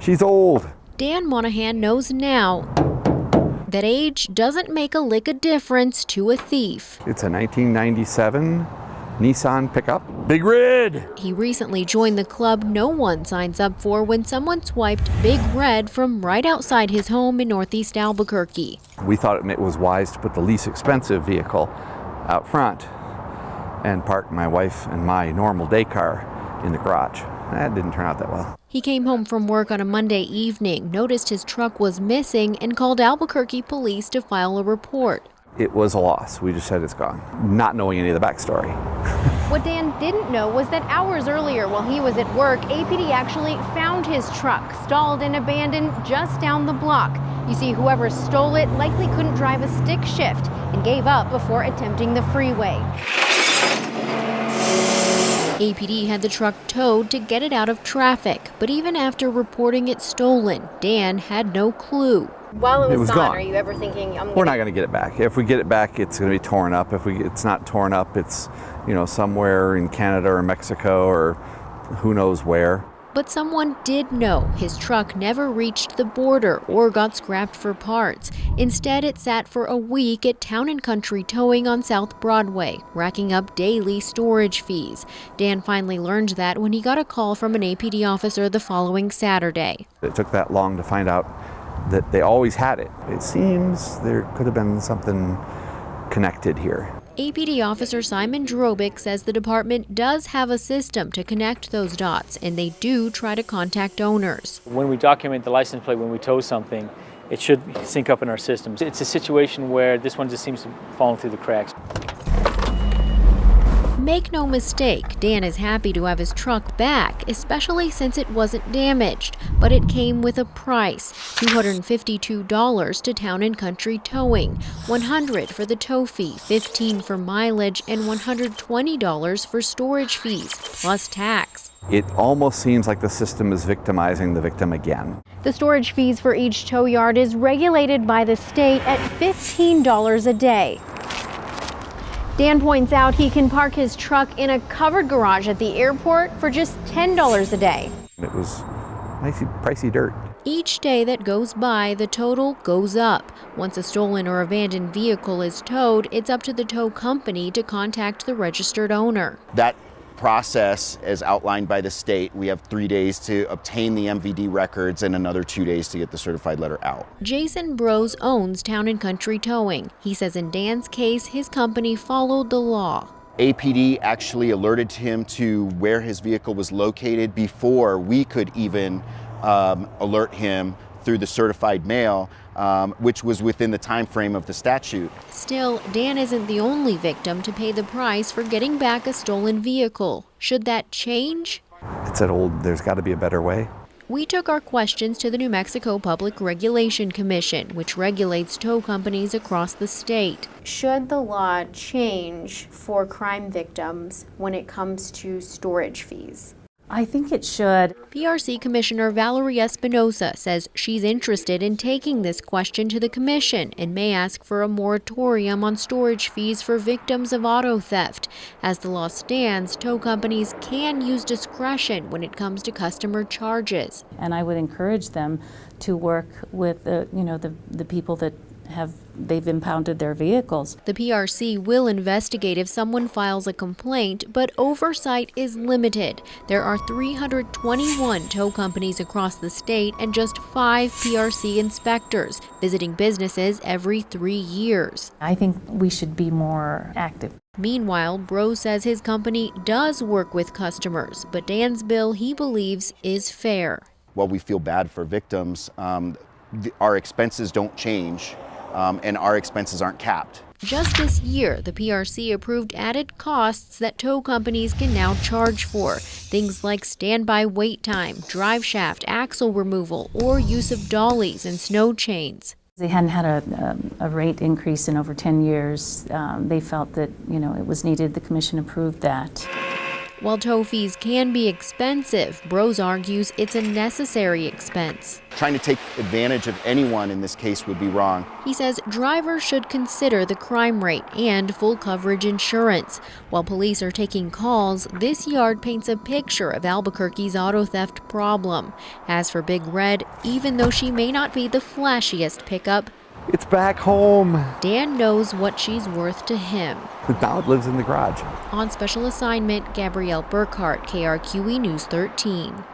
She's old. Dan Monahan knows now that age doesn't make a lick of difference to a thief. It's a 1997 Nissan pickup. Big Red! He recently joined the club no one signs up for when someone swiped Big Red from right outside his home in Northeast Albuquerque. We thought it was wise to put the least expensive vehicle out front and park my wife and my normal day car in the garage. That didn't turn out that well. He came home from work on a Monday evening, noticed his truck was missing, and called Albuquerque police to file a report. It was a loss. We just said it's gone, not knowing any of the backstory. What Dan didn't know was that hours earlier while he was at work, APD actually found his truck stalled and abandoned just down the block. You see, whoever stole it likely couldn't drive a stick shift and gave up before attempting the freeway. APD had the truck towed to get it out of traffic, but even after reporting it stolen, Dan had no clue. While it was gone. Are you ever thinking, we're not going to get it back. If we get it back, it's going to be torn up. If it's not torn up, it's, somewhere in Canada or Mexico or who knows where. But someone did know his truck never reached the border or got scrapped for parts. Instead, it sat for a week at Town & Country Towing on South Broadway, racking up daily storage fees. Dan finally learned that when he got a call from an APD officer the following Saturday. It took that long to find out that they always had it. It seems there could have been something connected here. APD officer Simon Drobick says the department does have a system to connect those dots, and they do try to contact owners. When we document the license plate, when we tow something, it should sync up in our systems. It's a situation where this one just seems to fall through the cracks. Make no mistake, Dan is happy to have his truck back, especially since it wasn't damaged. But it came with a price, $252 to Town & Country Towing, $100 for the tow fee, $15 for mileage, and $120 for storage fees, plus tax. It almost seems like the system is victimizing the victim again. The storage fees for each tow yard is regulated by the state at $15 a day. Dan points out he can park his truck in a covered garage at the airport for just $10 a day. It was pricey dirt. Each day that goes by, the total goes up. Once a stolen or abandoned vehicle is towed, it's up to the tow company to contact the registered owner. That process, as outlined by the state, we have 3 days to obtain the MVD records and another 2 days to get the certified letter out. Jason Brose owns Town & Country Towing. He says in Dan's case, his company followed the law. APD actually alerted him to where his vehicle was located before we could even alert him through the certified mail, which was within the time frame of the statute. Still, Dan isn't the only victim to pay the price for getting back a stolen vehicle. Should that change? It's that old, there's got to be a better way. We took our questions to the New Mexico Public Regulation Commission, which regulates tow companies across the state. Should the law change for crime victims when it comes to storage fees? I think it should. PRC Commissioner Valerie Espinosa says she's interested in taking this question to the commission and may ask for a moratorium on storage fees for victims of auto theft. As the law stands, tow companies can use discretion when it comes to customer charges. And I would encourage them to work with the people that they've impounded their vehicles. The PRC will investigate if someone files a complaint, but oversight is limited. There are 321 tow companies across the state and just 5 PRC inspectors, visiting businesses every 3 years. I think we should be more active. Meanwhile, Brose says his company does work with customers, but Dan's bill, he believes, is fair. While we feel bad for victims, our expenses don't change. And our expenses aren't capped. Just this year, the PRC approved added costs that tow companies can now charge for. Things like standby wait time, drive shaft, axle removal, or use of dollies and snow chains. They hadn't had a rate increase in over 10 years. They felt that, it was needed. The commission approved that. While tow fees can be expensive, Bros argues it's a necessary expense. Trying to take advantage of anyone in this case would be wrong. He says drivers should consider the crime rate and full coverage insurance. While police are taking calls, this yard paints a picture of Albuquerque's auto theft problem. As for Big Red, even though she may not be the flashiest pickup, It's back home. Dan knows what she's worth to him. Now it lives in the garage. On special assignment, Gabrielle Burkhart, KRQE News 13.